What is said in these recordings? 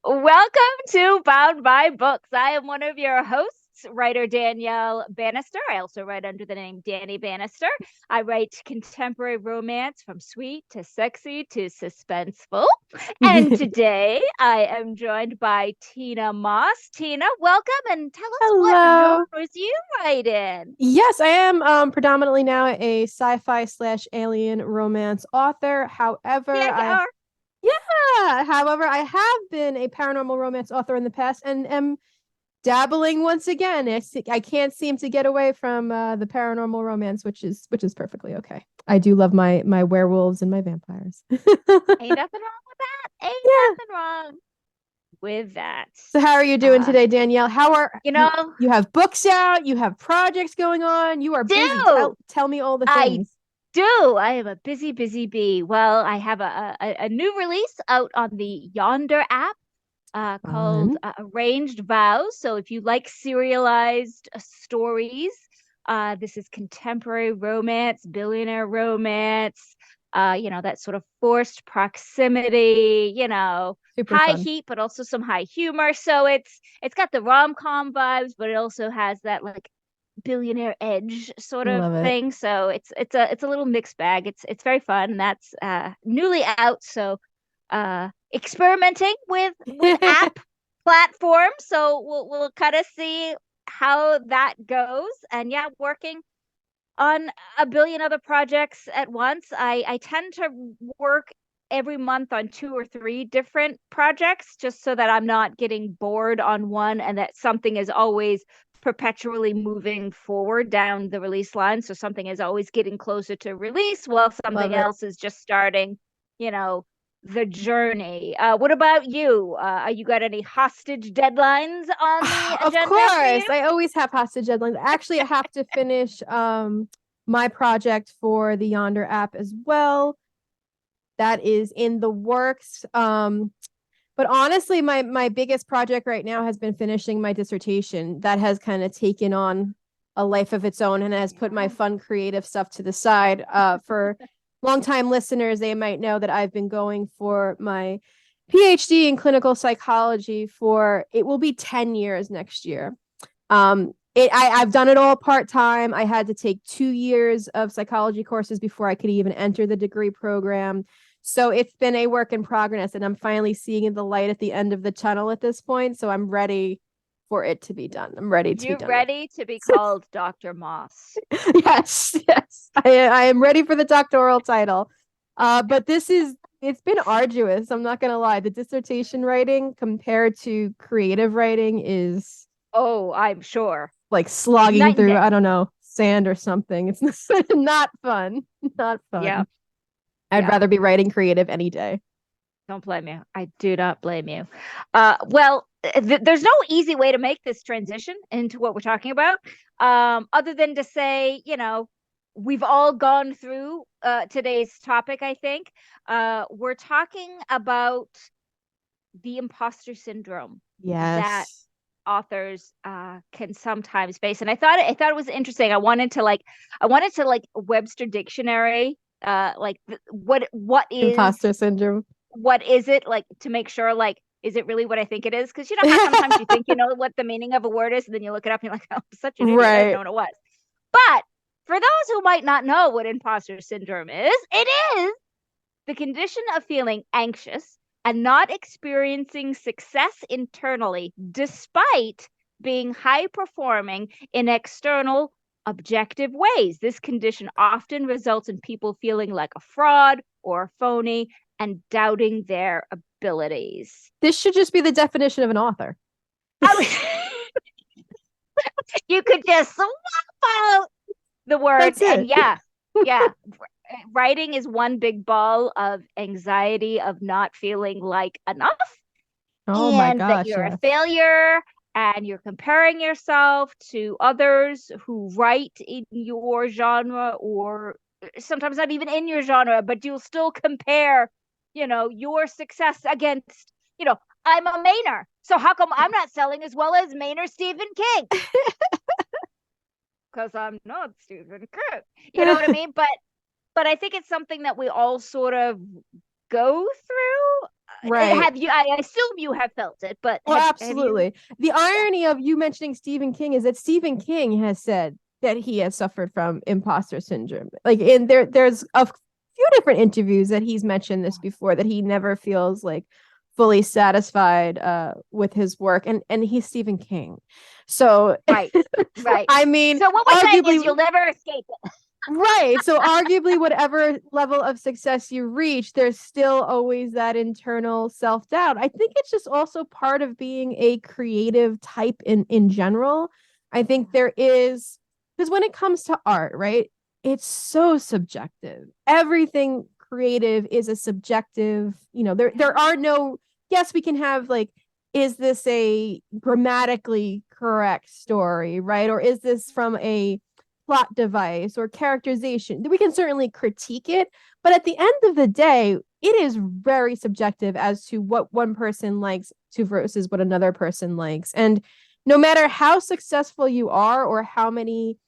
Welcome to Bound by Books. I am one of your hosts, writer Danielle Bannister. I also write under the name Danny Bannister. I write contemporary romance from sweet to sexy to suspenseful. And today I am joined by Tina Moss. Tina, welcome and tell us what Hello. genres you write in. Yes, I am predominantly now a sci-fi slash alien romance author. Yeah, you are. However, I have been a paranormal romance author in the past and am dabbling once again. I can't seem to get away from the paranormal romance, which is perfectly okay. I do love my werewolves and my vampires. Ain't nothing wrong with that. Ain't Yeah. nothing wrong with that. So how are you doing Uh, today, Danielle? How are you you? know, You have books out, you have projects going on, you are busy. do Tell me all the I things. do. I am a busy, busy bee. Well, I have a new release out on the Yonder app called Fun. Arranged Vows. So if you like serialized stories, this is contemporary romance, billionaire romance, that sort of forced proximity, Super high fun. heat, but also some high humor. So it's got the rom-com vibes, but it also has that like billionaire edge sort of Love it. thing. So it's a little mixed bag. It's very fun. And that's newly out. So experimenting with app platforms. So we'll kind of see how that goes. And yeah, working on a billion other projects at once. I tend to work every month on two or three different projects just so that I'm not getting bored on one and that something is always perpetually moving forward down the release line. So something is always getting closer to release while Love something it. else is just starting, you know, the journey. What about you? You got any hostage deadlines on the Of agenda for you? course. I always have hostage deadlines. Actually, I have to finish my project for the Yonder app as well. That is in the works. But honestly, my biggest project right now has been finishing my dissertation. That has kind of taken on a life of its own and has put my Yeah. fun creative stuff to the side. For longtime listeners, they might know that I've been going for my PhD in clinical psychology for it will be 10 years next year. I've done it all part time. I had to take 2 years of psychology courses before I could even enter the degree program. So it's been a work in progress, and I'm finally seeing the light at the end of the tunnel at this point. So I'm ready for it to be done. I'm ready to be You done with ready to be called Dr. Moss? it. Yes. I am ready for the doctoral title. But it's been arduous. I'm not gonna lie. The dissertation writing compared to creative writing is Oh, I'm sure. like slogging Night and through, day. I don't know, sand or something. It's not fun. Not Yeah. fun. I'd Yeah. rather be writing creative any day. Don't blame you. I do not blame you. Well, there's no easy way to make this transition into what we're talking about, other than to say, we've all gone through today's topic, I think. We're talking about the imposter syndrome that Yes. authors can sometimes face. And I thought it was interesting. I wanted to like Webster dictionary like Imposter syndrome. what is it, like, to make sure, like, is it really what I think it is? Because you know how sometimes you think you know what the meaning of a word is, and then you look it up and you're like, oh, I'm such an idiot, I didn't know Right. what it was. But for those who might not know what imposter syndrome is, it is the condition of feeling anxious and not experiencing success internally, despite being high performing in external objective ways. This condition often results in people feeling like a fraud or a phony and doubting their abilities. This should just be the definition of an author. You could just swap out the words, That's and it. yeah, yeah, writing is one big ball of anxiety of not feeling like enough Oh my and that gosh, you're a yes. failure and you're comparing yourself to others who write in your genre or sometimes not even in your genre, but you'll still compare, your success against, I'm a Mainer. So how come I'm not selling as well as Mainer Stephen King? Because I'm not Stephen King. You know what I mean? But I think it's something that we all sort of go through. Right. Have you? I assume you have felt it, but Well, have you? absolutely. The Yeah. irony of you mentioning Stephen King is that Stephen King has said that he has suffered from imposter syndrome. Like in there's a few different interviews that he's mentioned this before, that he never feels like fully satisfied with his work, and he's Stephen King. So Right. Right. I mean, So what we're saying is arguably, you'll never escape it. right. So arguably, whatever level of success you reach, there's still always that internal self-doubt. I think it's just also part of being a creative type in general. I think there is, because when it comes to art, right, it's so subjective. Everything creative is a subjective, there are no, yes, we can have like, is this a grammatically correct story, right? Or is this from a plot device or characterization? We can certainly critique it, but at the end of the day, it is very subjective as to what one person likes to versus what another person likes. And no matter how successful you are or how many,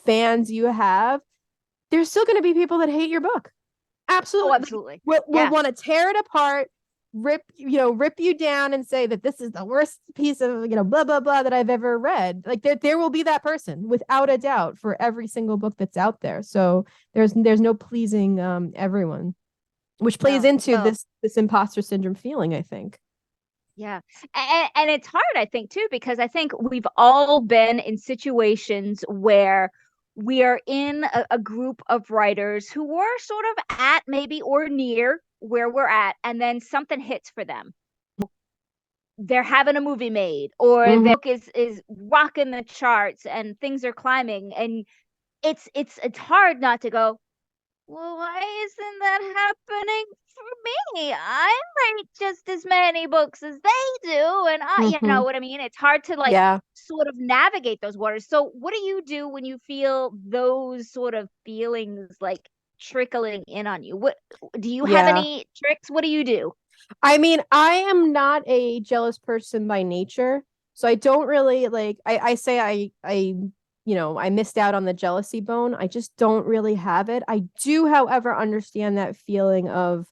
fans you have, there's still going to be people that hate your book. Oh, Absolutely. absolutely. Like, will Yeah. want to tear it apart, rip you down and say that this is the worst piece of, blah, blah, blah that I've ever read. Like there will be that person without a doubt for every single book that's out there. So there's no pleasing everyone, which plays No. into No. this imposter syndrome feeling, I think. Yeah. And it's hard, I think, too, because I think we've all been in situations where we are in a group of writers who were sort of at maybe or near where we're at, and then something hits for them. They're having a movie made, or Mm-hmm. their book is rocking the charts and things are climbing. And it's hard not to go, well, why isn't that happening for me? I write just as many books as they do. And you Mm-hmm. know what I mean? It's hard to like Yeah. sort of navigate those waters. So, what do you do when you feel those sort of feelings like trickling in on you? What do you have Yeah. any tricks? What do you do? I mean, I am not a jealous person by nature. So I don't really like, I say I missed out on the jealousy bone. I just don't really have it. I do, however, understand that feeling of,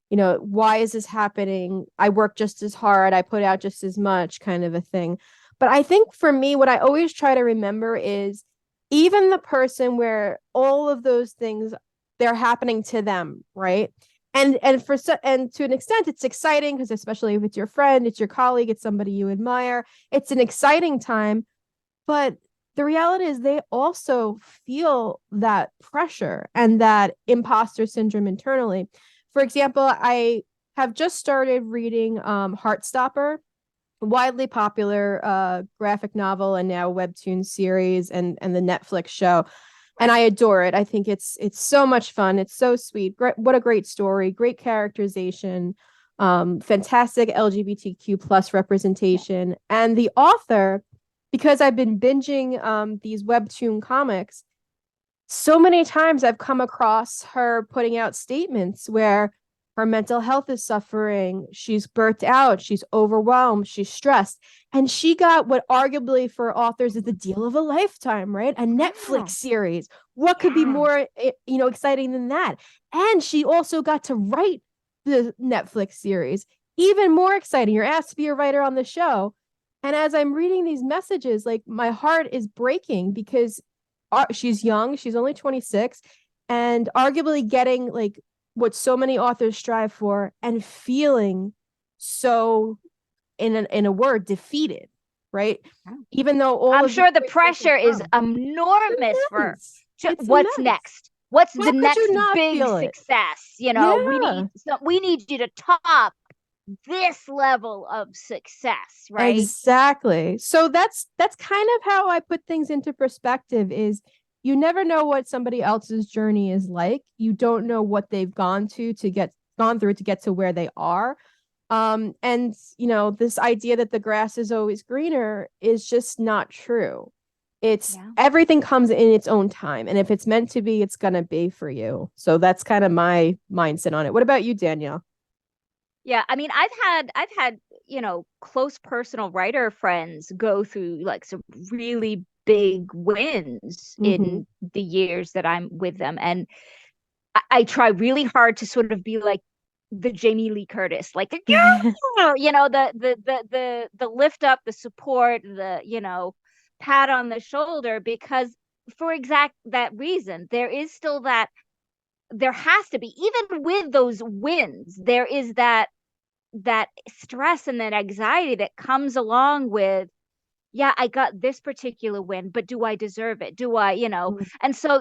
why is this happening? I work just as hard, I put out just as much, kind of a thing. But I think for me, what I always try to remember is even the person where all of those things, they're happening to them, right? And to an extent it's exciting because, especially if it's your friend, it's your colleague, it's somebody you admire, it's an exciting time. But the reality is they also feel that pressure and that imposter syndrome internally. For example, I have just started reading Heartstopper, widely popular graphic novel and now webtoon series, and the Netflix show, and I adore it. I think it's so much fun. It's so sweet. What a great story, great characterization, fantastic LGBTQ plus representation, and the author. Because I've been binging these webtoon comics, so many times I've come across her putting out statements where her mental health is suffering, she's burnt out, she's overwhelmed, she's stressed. And she got what arguably for authors is the deal of a lifetime, right? A Netflix Yeah. series. What could be Yeah. more exciting than that? And she also got to write the Netflix series. Even more exciting. You're asked to be a writer on the show. And as I'm reading these messages, like my heart is breaking because she's young, she's only 26, and arguably getting like what so many authors strive for and feeling so, in a word, defeated, right? Even though all I'm of these sure the great things have pressure is come. enormous It's for immense. It's what's immense. next. What's How the could you next not big feel it? success? Yeah. We need you to top this level of success, right? Exactly. So that's kind of how I put things into perspective is you never know what somebody else's journey is like. You don't know what they've gone through to get to where they are. And this idea that the grass is always greener is just not true. It's Yeah. everything comes in its own time. And if it's meant to be, it's gonna be for you. So that's kind of my mindset on it. What about you, Danielle? Yeah, I mean, I've had, close personal writer friends go through like some really big wins Mm-hmm. in the years that I'm with them. And I try really hard to sort of be like, the Jamie Lee Curtis, like yeah, the lift up, the support, the pat on the shoulder, because for exact that reason, there is still that, there has to be, even with those wins, there is that stress and that anxiety that comes along with, yeah, I got this particular win, but do I deserve it? Do I, And so,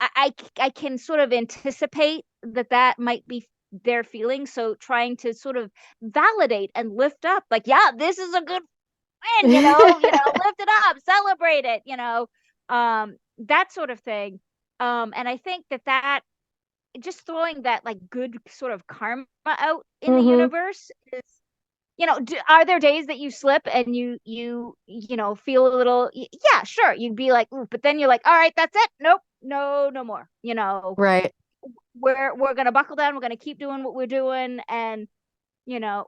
I can sort of anticipate that that might be their feeling. So trying to sort of validate and lift up, like, yeah, this is a good win, lift it up, celebrate it, that sort of thing. And I think that just throwing that like good sort of karma out in the Hmm. universe is, are there days that you slip and feel a little, yeah, sure, you'd be like, ooh, but then you're like, all right, that's it, nope, no more, Right. we're gonna buckle down, we're gonna keep doing what we're doing. And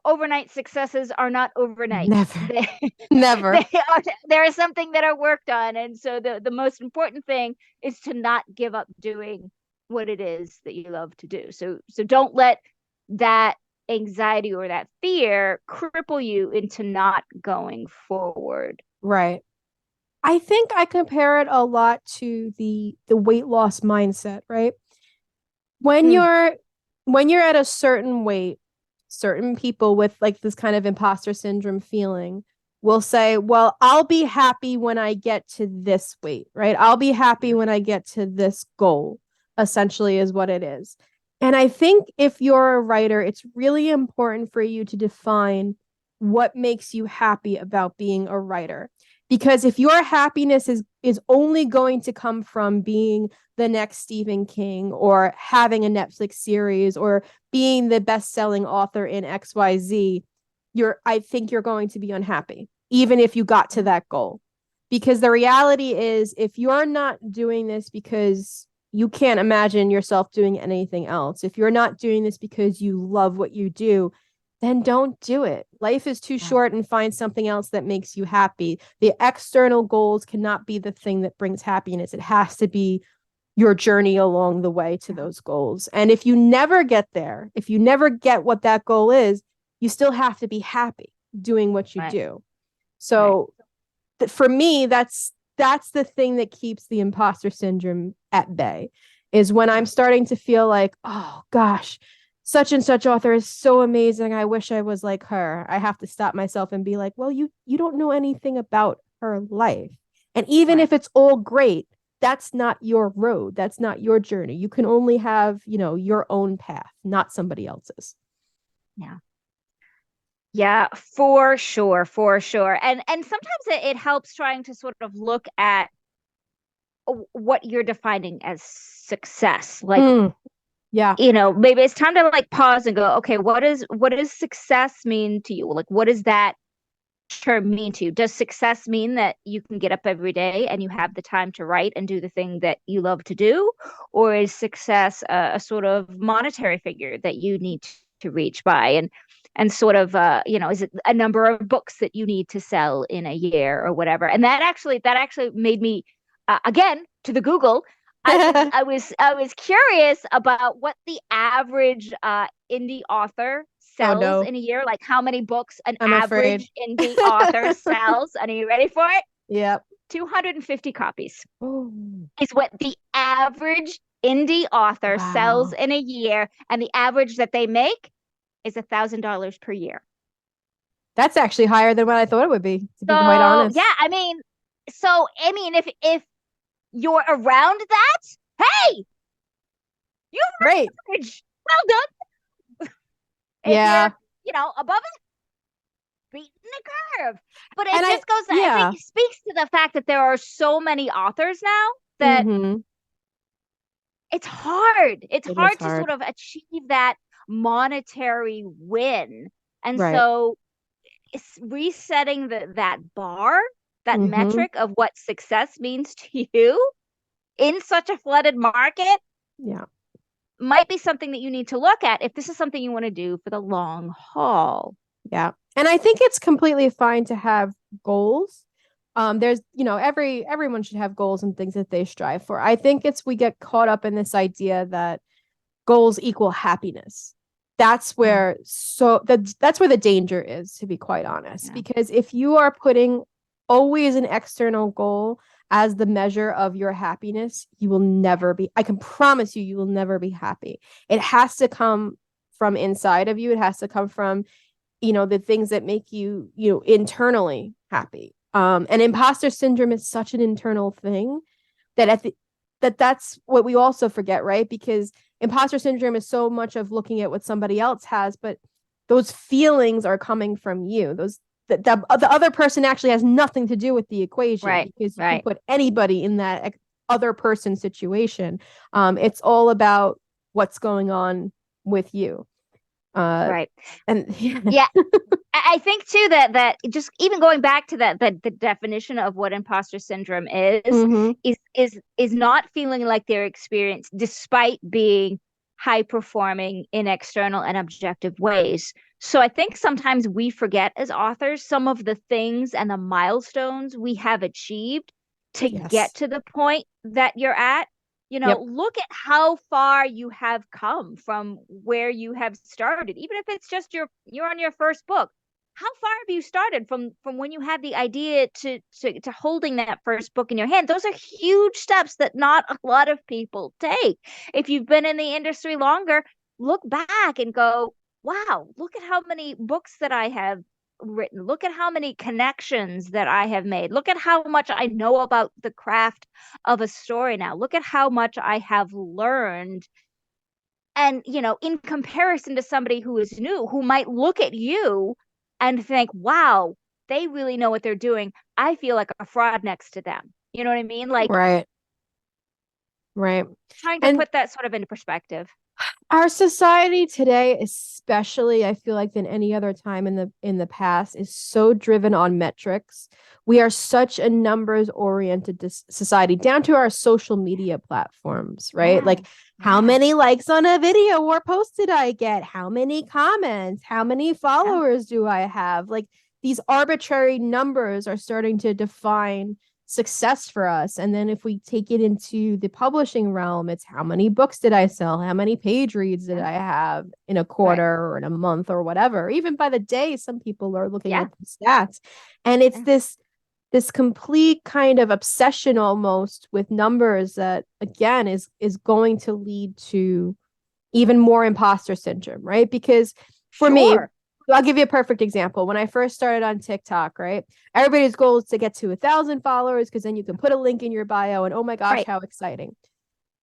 overnight successes are not overnight. Never. they Never. they are, there is something that are worked on. And so the most important thing is to not give up doing what it is that you love to do. So don't let that anxiety or that fear cripple you into not going forward. Right. I think I compare it a lot to the weight loss mindset, right? When Mm, you're at a certain weight, certain people with like this kind of imposter syndrome feeling will say, "Well, I'll be happy when I get to this weight, right? I'll be happy when I get to this goal," essentially is what it is. And I think if you're a writer, it's really important for you to define what makes you happy about being a writer. Because if your happiness is only going to come from being the next Stephen King or having a Netflix series or being the best-selling author in XYZ, I think you're going to be unhappy, even if you got to that goal. Because the reality is, if you're not doing this because you can't imagine yourself doing anything else, if you're not doing this because you love what you do, then don't do it. Life is too yeah, short, and find something else that makes you happy. The external goals cannot be the thing that brings happiness. It has to be your journey along the way to yeah, those goals. And if you never get there, if you never get what that goal is, you still have to be happy doing what you right, do. right. So for me, that's the thing that keeps the imposter syndrome at bay, is when I'm Yeah, starting to feel like, oh gosh, such and such author is so amazing, I wish I was like her. I have to stop myself and be like, well, you don't know anything about her life. And even right. if it's all great, that's not your road, that's not your journey. You can only have, your own path, not somebody else's. Yeah. Yeah, for sure, for sure. And sometimes it helps trying to sort of look at what you're defining as success. Like, Mm, yeah. maybe it's time to like pause and go, okay, what does success mean to you? Like, what does that term mean to you? Does success mean that you can get up every day and you have the time to write and do the thing that you love to do? Or is success a sort of monetary figure that you need to reach by? And sort of is it a number of books that you need to sell in a year or whatever? And that actually made me again to the Google. I was curious about what the average indie author Oh sells no, in a year, like how many books an I'm afraid. average indie author sells. And are you ready for it? Yep. 250 copies Oh, is what the average indie author sells wow. in a year, and the average that they make is $1,000 per year. That's actually higher than what I thought it would be, to be quite So yeah, honest. if you're around that, hey, you're Great. average. Well done. If Yeah. you're, above it, beating the curve. But it And just goes, I think yeah. it speaks to the fact that there are so many authors now that Mm-hmm. it's hard. It's It is hard to hard. sort of achieve that monetary win. And Right. so it's resetting that bar, that Mm-hmm. metric of what success means to you in such a flooded market Yeah. might be something that you need to look at if this is something you want to do for the long haul. Yeah. And I think it's completely fine to have goals. There's, everyone should have goals and things that they strive for. I think it's we get caught up in this idea that goals equal happiness. that's where that's where the danger is, to be quite honest. Yeah. Because if you are putting always an external goal as the measure of your happiness, you will never be, I can promise you, you will never be happy. It has to come from inside of you. It has to come from, the things that make you, internally happy. And imposter syndrome is such an internal thing that that's what we also forget, right? Because imposter syndrome is so much of looking at what somebody else has, but those feelings are coming from you. The other person actually has nothing to do with the equation, Right. because you can Right. put anybody in that other person situation. It's all about what's going on with you. Right. And Yeah. I think too that just even going back to that the definition of what imposter syndrome mm-hmm. is not feeling like their experience, despite being high performing in external and objective ways. So I think sometimes we forget as authors some of the things and the milestones we have achieved to Yes. get to the point that you're at. Yep. Look at how far you have come from where you have started, even if it's just you're on your first book. How far have you started from when you had the idea to holding that first book in your hand? Those are huge steps that not a lot of people take. If you've been in the industry longer, look back and go, wow, look at how many books that I have written. Look at how many connections that I have made. Look at how much I know about the craft of a story now. Look at how much I have learned. And, in comparison to somebody who is new, who might look at you and think, wow, they really know what they're doing. I feel like a fraud next to them. You know what I mean? Like, Right. Right. trying to And put that sort of into perspective. our society today, especially, I feel like than any other time in the past, is so driven on metrics. We are such a numbers oriented society, down to our social media platforms, right? Yeah. Like, how Yeah. many likes on a video or post did I get? How many comments? How many Yeah. followers do I have? Like, these arbitrary numbers are starting to define success for us. And then if we take it into the publishing realm, it's how many books did I sell? How many page reads did Yeah. I have in a Right. quarter or in a month or whatever? Even by the day, some people are looking Yeah. at the stats. And it's Yeah. this complete kind of obsession almost with numbers that, again, is going to lead to even more imposter syndrome, right? Because for me, Sure. I'll give you a perfect example. When I first started on TikTok, right? Everybody's goal is to get to 1,000 followers, because then you can put a link in your bio and, oh my gosh, Right. how exciting.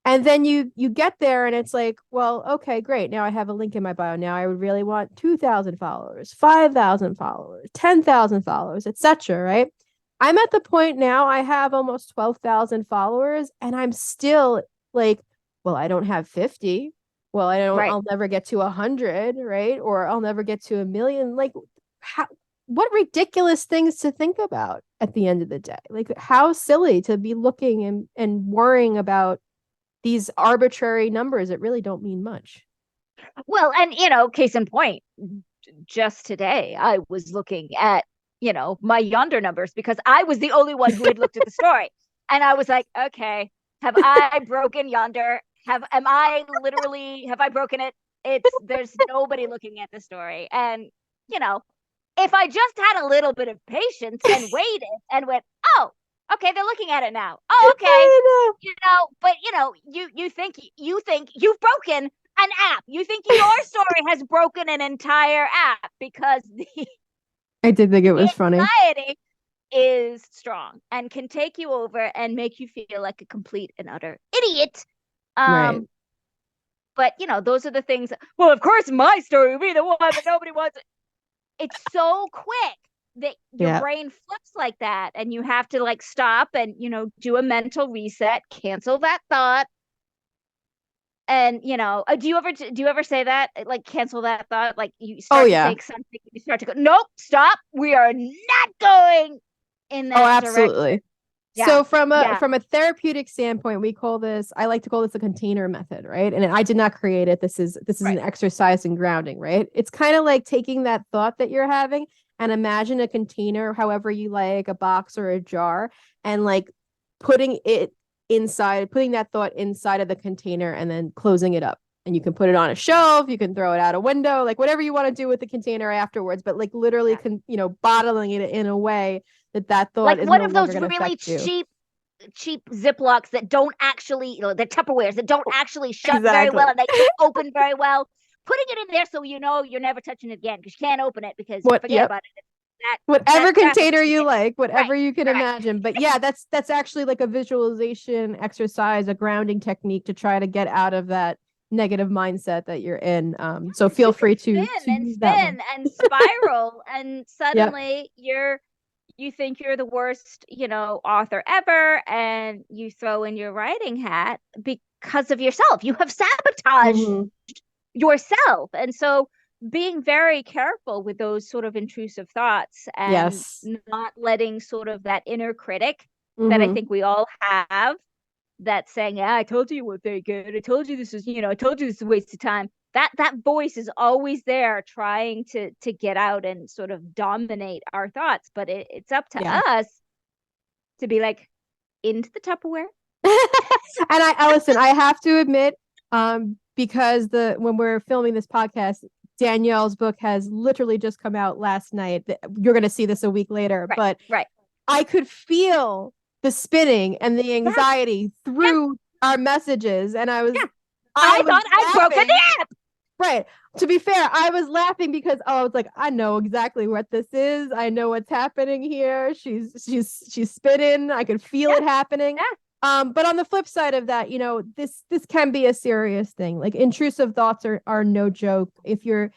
And then you get there and it's like, well, okay, great. Now I have a link in my bio. Now I would really want 2,000 followers, 5,000 followers, 10,000 followers, etc. Right? I'm at the point now I have almost 12,000 followers and I'm still like, well, I don't have 50. Well, Right. I'll never get to 100, right? Or I'll never get to 1,000,000. Like, how, what ridiculous things to think about at the end of the day. Like, how silly to be looking and worrying about these arbitrary numbers that really don't mean much. Well, and case in point, just today I was looking at, my yonder numbers because I was the only one who had looked at the story. And I was like, okay, have I broken yonder? Have I broken it? There's nobody looking at the story. And, you know, if I just had a little bit of patience and waited and went, oh, okay, they're looking at it now. Oh, okay. I know. But you think you've broken an app. You think your story has broken an entire app because the I did think it was funny. anxiety is strong and can take you over and make you feel like a complete and utter idiot. Right. Um, but those are the things. Well, of course, my story would be the one that nobody wants. It's so quick that your Yeah. brain flips like that, and you have to like stop and do a mental reset, cancel that thought. And do you ever say that, like, cancel that thought, like you Oh start to yeah. think something, you start to go, nope, stop, we are not going in Oh, that direction. absolutely. Yeah. So from a Yeah. from a therapeutic standpoint, I like to call this a container method, right? And I did not create it. This is an Right. exercise in grounding, right? It's kind of like taking that thought that you're having and imagine a container, however you like, a box or a jar, and like putting that thought inside of the container and then closing it up. and you can put it on a shelf, you can throw it out a window, like whatever you want to do with the container afterwards, but like literally Yeah. bottling it in a way that that thought Like is one no of longer those going to really affect you. cheap Ziplocs that don't actually, the Tupperwares that don't actually shut very well Exactly. and they don't open very well. Putting it in there so you know you're never touching it again because you can't open it because What forget yep. about it. That Whatever that's a container you stick. like, whatever Right, you can right. imagine. But yeah, that's actually like a visualization exercise, a grounding technique to try to get out of that negative mindset that you're in. So Because feel you can free spin to and use that one. spin and spiral, and Yep. suddenly you think you're the worst, author ever, and you throw in your writing hat because of yourself. You have sabotaged Hmm. yourself. And so being very careful with those sort of intrusive thoughts and Yes. not letting sort of that inner critic that I Hmm. think we all have that's saying, yeah, I told you you weren't very good. I told you this is, I told you this is a waste of time. That voice is always there trying to get out and sort of dominate our thoughts. But it's up to Yeah. us to be like, into the Tupperware. And Allison, I have to admit, because when we're filming this podcast, Danielle's book has literally just come out last night. You're going to see this a week later, Right, but right. I could feel the spinning and the Yeah, anxiety yeah, through our messages, and yeah. I I was thought I'd broken laughing. the app. Right. To be fair, I was laughing because I was like, I know exactly what this is. I know what's happening here. She's spitting. I could feel Yeah, it happening. yeah. But on the flip side of that, this can be a serious thing. Like intrusive thoughts are no joke. If you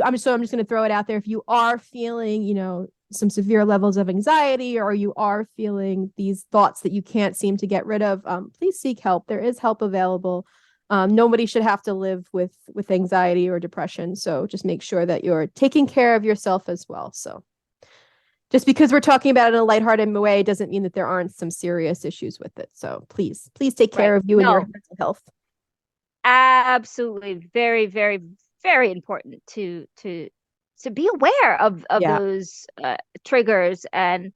I'm just gonna throw it out there. If you are feeling, some severe levels of anxiety, or you are feeling these thoughts that you can't seem to get rid of, please seek help. There is help available. Nobody should have to live with anxiety or depression. So just make sure that you're taking care of yourself as well. So just because we're talking about it in a lighthearted way doesn't mean that there aren't some serious issues with it. So please take Right. care of you and your No, mental health. absolutely. Very, very, very important to be aware of Yeah. those triggers, and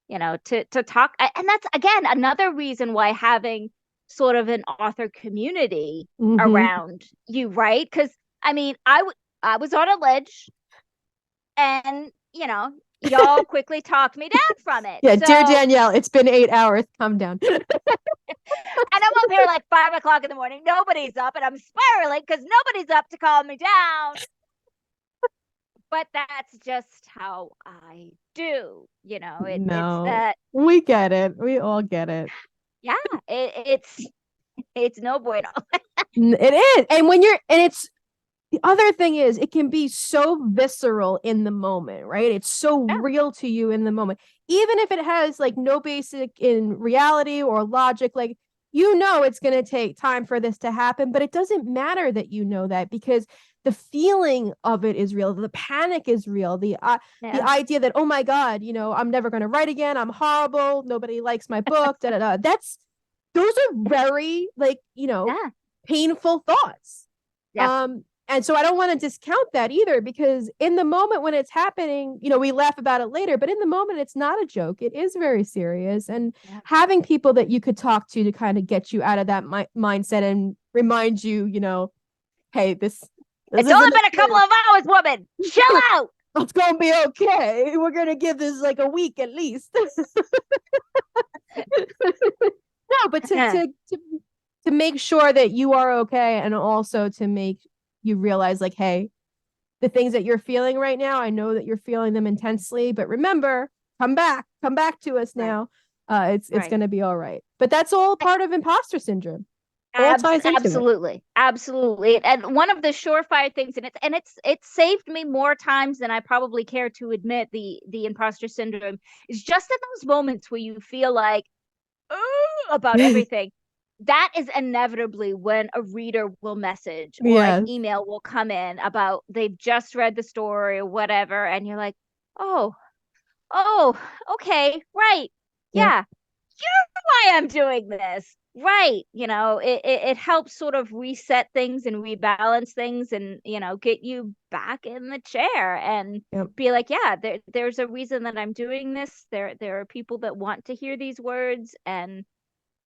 to talk. And that's again another reason why having sort of an author community Mm-hmm. around you, right? Because I mean, I was on a ledge, and y'all quickly talked me down from it. Yeah, dear So, Danielle, it's been 8 hours. Come down. and I'm up here like 5 o'clock in the morning. Nobody's up, and I'm spiraling because nobody's up to calm me down. But that's just how I do. It's No, that. we get it. We all get it. Yeah, it's no bueno. It is. And the other thing is, it can be so visceral in the moment, right? It's so Yeah, real to you in the moment. Even if it has like no basic in reality or logic, like it's going to take time for this to happen, but it doesn't matter that that because the feeling of it is real. The panic is real. The yeah, idea that, oh my God, I'm never going to write again. I'm horrible. Nobody likes my book. Da, da, da. Those are very like, yeah, painful thoughts. yeah, And so I don't want to discount that either, because in the moment when it's happening, we laugh about it later, but in the moment, it's not a joke. It is very serious. And yeah. having people that you could talk to kind of get you out of that mindset and remind you, hey, this It's only isn't a been a couple thing. of hours, woman. Chill out. It's going to be okay. We're going to give this like a week at least. No, but to make sure that you are okay, and also to make you realize like, hey, the things that you're feeling right now, I know that you're feeling them intensely, but remember, come back to us Right, now. It's right. going to be all right. But that's all part of imposter syndrome. All ties into it. Absolutely, absolutely. And one of the surefire things, and it's saved me more times than I probably care to admit. The imposter syndrome is just in those moments where you feel like, "Ugh," about everything. That is inevitably when a reader will message or an Yes. email will come in about they've just read the story or whatever, and you're like, oh, oh, okay, right, Yep. yeah, here's why I'm doing this. Right. It helps sort of reset things and rebalance things, and, get you back in the chair and Yep. be like, yeah, there's a reason that I'm doing this. There are people that want to hear these words, and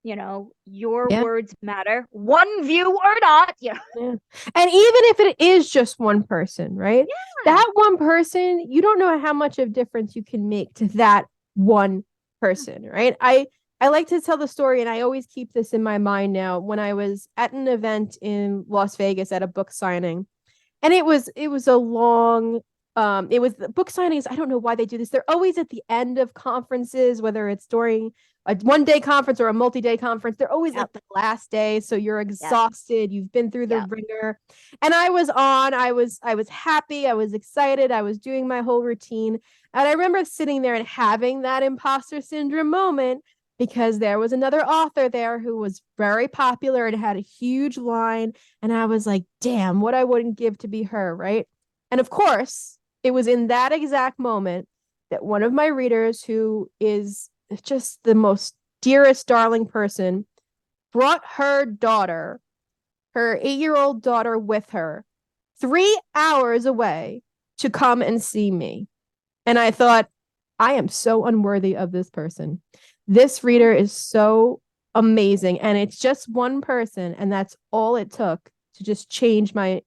your Yeah. words matter, one view or not. Yeah. And even if it is just one person, right? Yeah. That one person, you don't know how much of difference you can make to that one person, right? I like to tell the story, and I always keep this in my mind now. When I was at an event in Las Vegas at a book signing, and it was a long it was the book signings. I don't know why they do this. They're always at the end of conferences, whether it's during a 1 day conference or a multi-day conference. They're always Yep. like the last day, so you're Yep. exhausted, you've been through the Yep. ringer. And I was happy, I was excited, I was doing my whole routine. And I remember sitting there and having that imposter syndrome moment, because there was another author there who was very popular and had a huge line. And I was like, damn, what I wouldn't give to be her, right? And of course, it was in that exact moment that one of my readers, who is just the most dearest, darling person, brought her daughter, her 8-year-old daughter, with her 3 hours away to come and see me. And I thought, I am so unworthy of this person. This reader is so amazing. And it's just one person. And that's all it took to just change my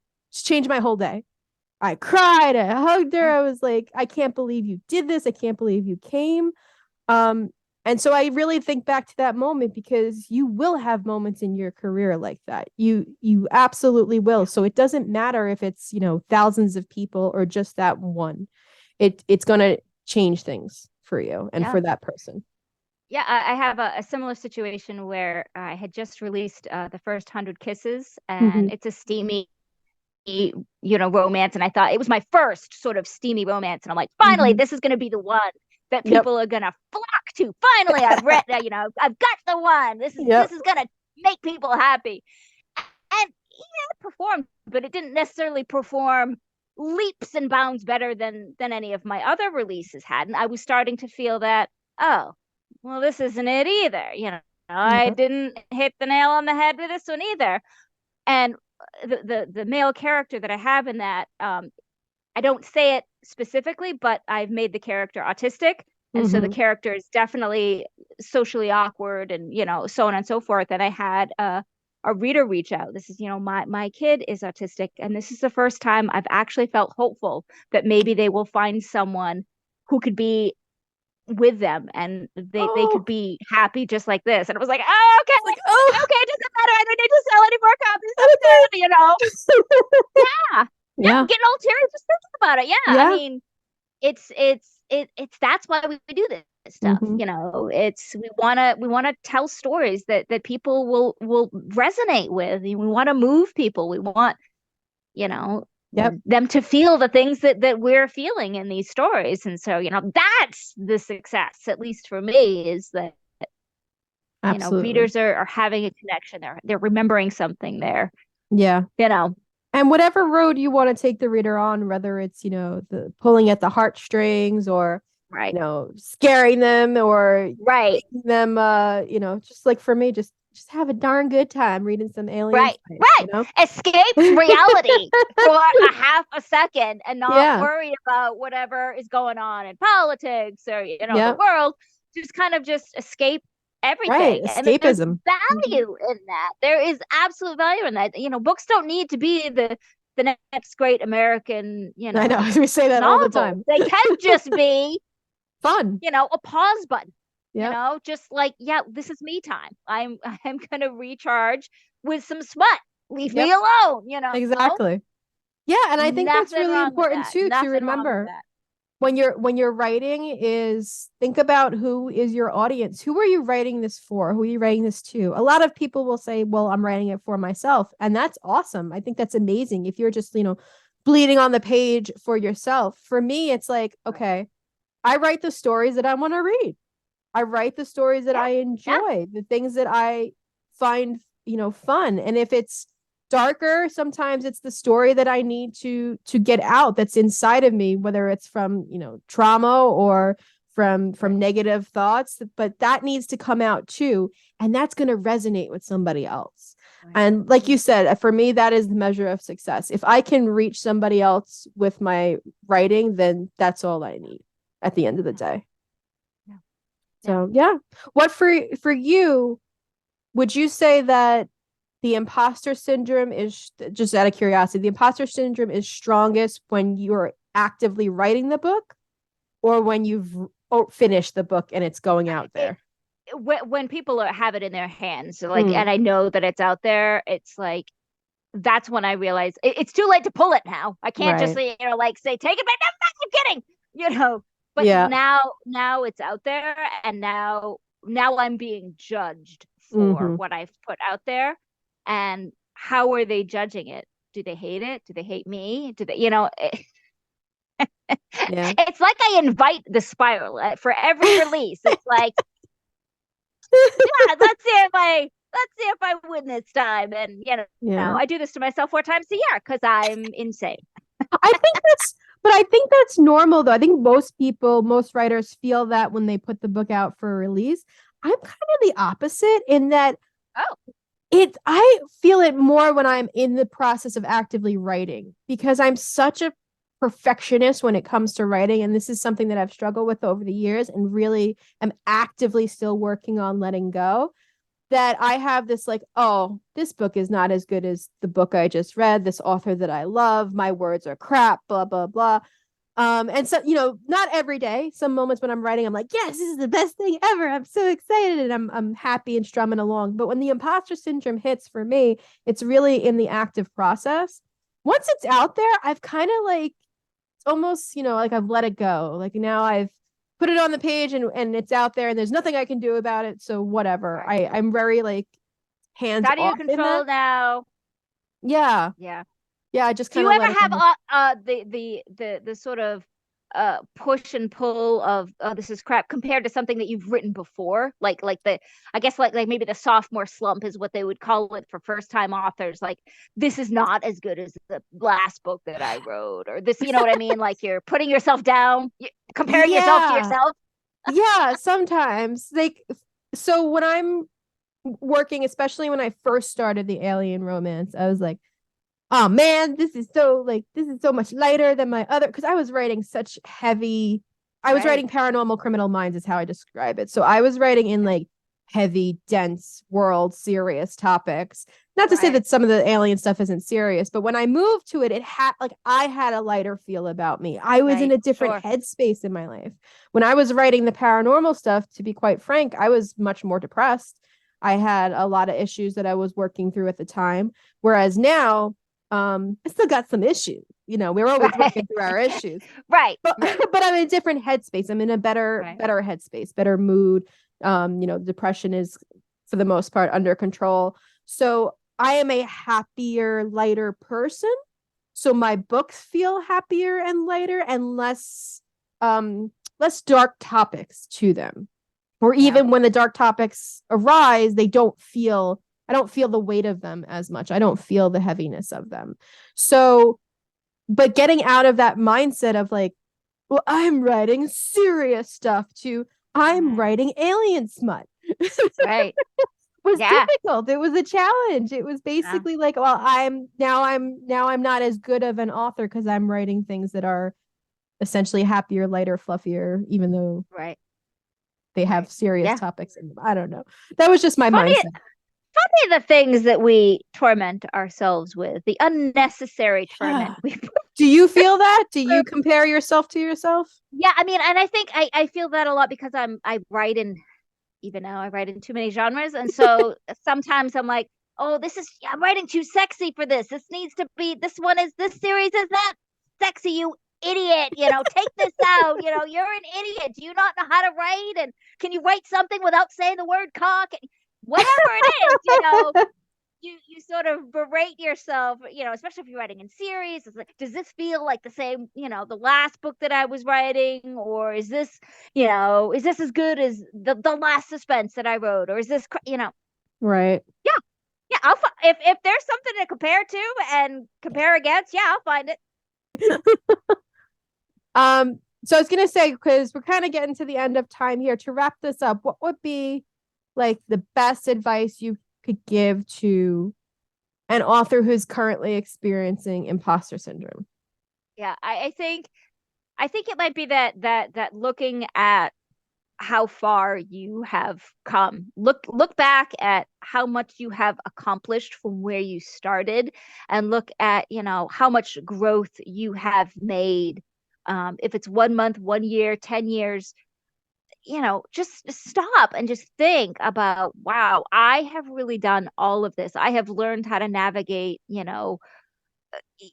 whole day. I cried, I hugged her. Yeah. I was like, I can't believe you did this. I can't believe you came. Um, and so I really think back to that moment, because you will have moments in your career like that. You absolutely will. Yeah. So it doesn't matter if it's, thousands of people or just that one. It's gonna change things for you and Yeah. for that person. Yeah, I have a similar situation where I had just released the first 100 Kisses, and Mhm. it's a steamy, romance. And I thought it was my first sort of steamy romance. And I'm like, finally, Mhm. this is going to be the one that Yep. people are going to flock to. Finally, I've read, I've got the one. This Yep. is going to make people happy. And it performed, but it didn't necessarily perform leaps and bounds better than any of my other releases had. And I was starting to feel that, oh, well, this isn't it either. I Yep. didn't hit the nail on the head with this one either. And the male character that I have in that, I don't say it specifically, but I've made the character autistic. And so the Mhm. character is definitely socially awkward, and so on and so forth. And I had a reader reach out. This is, my kid is autistic, and this is the first time I've actually felt hopeful that maybe they will find someone who could be with them, and they Oh, could be happy just like this. And it was like, oh, okay, it's like, oh, okay, it doesn't matter. I don't need to sell any more copies. I'm okay. good. Yeah. No, I'm Yeah. getting all teary just thinking about it. Yeah. I Yeah. mean, it's that's why we do this stuff. Mhm. It's we want to tell stories that people will resonate with. We want to move people. We want, you know, Yep. them to feel the things that we're feeling in these stories. And so, that's the success, at least for me, is that, Absolutely. readers are having a connection. They're remembering something there, Yeah. you know. And whatever road you want to take the reader on, whether it's, the pulling at the heartstrings, or, Right. scaring them, or Right. making them, just like for me, just have a darn good time reading some alien Right, science, right. Escape reality for a half a second and not Yeah. worry about whatever is going on in politics or, the Yeah. world. Just escape Right. everything. And there's Escapism. Mhm. value in that. There is absolute value in that. Books don't need to be the next great American, I know. We say that all the novel. time. They can just be, Fun. a pause button, Yep. just like, yeah, this is me time. I'm gonna recharge with some smut. Leave me Yep. alone. Exactly. Yeah, and I think that's Nothing really wrong with important that. too, to Nothing wrong with remember that. when you're writing, is think about who is your audience. Who are you writing this for? Who are you writing this to? A lot of people will say, well, I'm writing it for myself. And that's awesome. I think that's amazing. If you're just, bleeding on the page for yourself. For me, it's like, okay, I write the stories that I want to read. I write the stories that Yeah, I yeah, enjoy, the things that I find, fun. And if it's darker, sometimes it's the story that I need to get out, that's inside of me, whether it's from, trauma, or from right, negative thoughts, but that needs to come out too. And that's going to resonate with somebody else. right. And like you said, for me, that is the measure of success. If I can reach somebody else with my writing, then that's all I need at the end of the Yeah, day. yeah, yeah. So yeah. What for you? would you say that the imposter syndrome is, just out of curiosity, the imposter syndrome is strongest when you're actively writing the book or when you've finished the book and it's going out It, there? when people have it in their hands, like, Mm, and I know that it's out there, it's like that's when I realize it's too late to pull it now. I can't just right. say, like say take it back. No, I'm kidding. But Yeah. now it's out there, and now I'm being judged for Hmm. what I've put out there. And how are they judging it? Do they hate it? Do they hate me? Do they, Yeah. it's like I invite the spiral for every release. It's like, yeah, let's see if I win this time. And Yeah. I do this to myself 4 times a year because I'm insane. I think but I think that's normal though. I think most people, most writers feel that when they put the book out for a release. I'm kind of the opposite in that Oh, I feel it more when I'm in the process of actively writing because I'm such a perfectionist when it comes to writing. And this is something that I've struggled with over the years and really am actively still working on letting go. That I have this like, oh, this book is not as good as the book I just read, this author that I love, my words are crap, blah, blah, blah. And so, not every day. Some moments when I'm writing, I'm like, yes, this is the best thing ever. I'm so excited and I'm happy and strumming along. But when the imposter syndrome hits for me, it's really in the active process. Once it's out there, I've kind of like almost, like I've let it go. Like now I've put it on the page and it's out there and there's nothing I can do about it. So whatever. right. I'm very like It's hands out of your off in that. control now. Yeah. Yeah. Yeah. I just Do kind you of ever let it have go. the sort of push and pull of, oh, this is crap, compared to something that you've written before? Like the I guess like maybe the sophomore slump is what they would call it for first time authors. Like, this is not as good as the last book that I wrote, or this, you know what I mean? Like, you're putting yourself down, comparing yourself to Yeah. yourself. Yeah. Sometimes like, so when I'm working, especially when I first started the alien romance, I was like, oh man, this is so much lighter than my other, because I was writing such heavy, I was Right. writing paranormal criminal minds is how I describe it. So I was writing in like heavy, dense world, serious topics. Not to say Right. that some of the alien stuff isn't serious, but when I moved to it, it had like I had a lighter feel about me. I was in Right. a different Sure. headspace in my life. When I was writing the paranormal stuff, to be quite frank, I was much more depressed. I had a lot of issues that I was working through at the time. Whereas now, I still got some issues. We're always Right. working through our issues. Right. But Right. but I'm in a different headspace. I'm in a better Right. better headspace, better mood. Depression is for the most part under control. So I am a happier, lighter person. So my books feel happier and lighter and less dark topics to them. Or Yeah. even when the dark topics arise, I don't feel the weight of them as much. I don't feel the heaviness of them. So, but getting out of that mindset of like, well, I'm writing serious stuff to I'm Mm-hmm. writing alien smut Right. was Yeah. difficult. It was a challenge. It was Yeah. basically like, well, I'm not as good of an author because I'm writing things that are essentially happier, lighter, fluffier, even though Right. they have Right. serious Yeah. topics in them. I don't know. That was just my Funny, mindset. funny the things that we torment ourselves with, the unnecessary torment Yeah. we put Do you feel that? Do through. you compare yourself to yourself? Yeah, I mean, and I think I feel that a lot because I write in, even now I write in too many genres, and so sometimes I'm like, oh, I'm writing too sexy for this. This series is not sexy, you idiot. Take this out. You're an idiot. Do you not know how to write? And can you write something without saying the word cock? Whatever it is, you sort of berate yourself, especially if you're writing in series. It's like, does this feel like the same, the last book that I was writing, or is this as good as the last suspense that I wrote, or is this, Right. yeah, yeah. If there's something to compare to and compare against, yeah, I'll find it. So I was gonna say, because we're kind of getting to the end of time here, to wrap this up, what would be like the best advice you could give to an author who's currently experiencing imposter syndrome? Yeah, I think it might be that looking at how far you have come. Look back at how much you have accomplished from where you started, and look at, how much growth you have made. If it's 1 month, 1 year, 10 years, just stop and just think about, wow, I have really done all of this. I have learned how to navigate,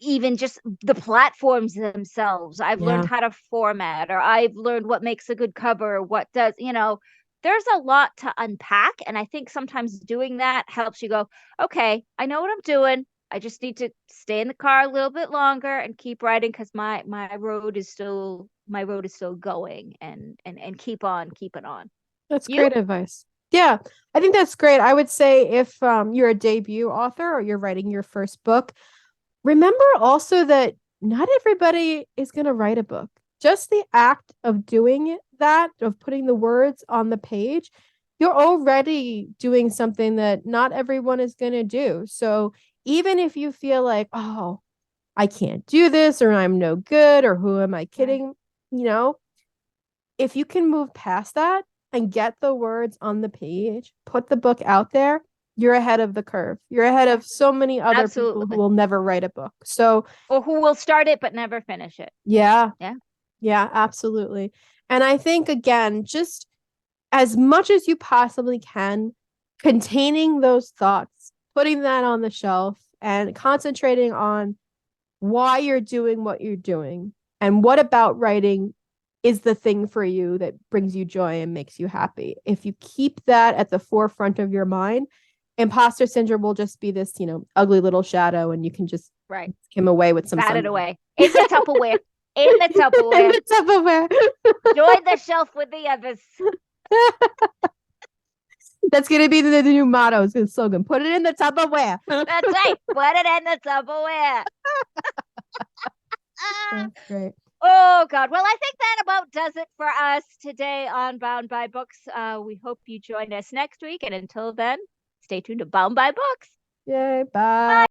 even just the platforms themselves. I've learned Yeah, how to format, or I've learned what makes a good cover, what does, there's a lot to unpack. And I think sometimes doing that helps you go, okay, I know what I'm doing. I just need to stay in the car a little bit longer and keep riding, because my road is still going, and keep on keeping on. that's You? great advice. Yeah, I think that's great. I would say if you're a debut author or you're writing your first book, remember also that not everybody is going to write a book. Just the act of doing that, of putting the words on the page, you're already doing something that not everyone is going to do. So even if you feel like, oh, I can't do this, or I'm no good, or who am I Right. kidding? You know, if you can move past that and get the words on the page, put the book out there, you're ahead of the curve. You're ahead of so many other people who Absolutely. will never write a book. So, Or who will start it but never finish it. yeah, Yeah. yeah, absolutely. And I think, again, just as much as you possibly can, containing those thoughts, putting that on the shelf, and concentrating on why you're doing what you're doing and what about writing is the thing for you that brings you joy and makes you happy. If you keep that at the forefront of your mind, imposter syndrome will just be this, ugly little shadow, and you can just Right. skim away with some Bat it sunlight. away. In the Tupperware. In the And Tupperware. the Tupperware. Join the shelf with the others. That's gonna be the new motto. It's the slogan. Put it in the Tupperware. That's right. Put it in the Tupperware. Ah. That's great. Oh God. Well, I think that about does it for us today on Bound by Books. We hope you join us next week. And until then, stay tuned to Bound by Books. Yay. Bye.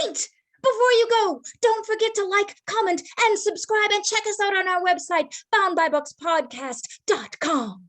Wait! Before you go, don't forget to like, comment, and subscribe, and check us out on our website, boundbybookspodcast.com.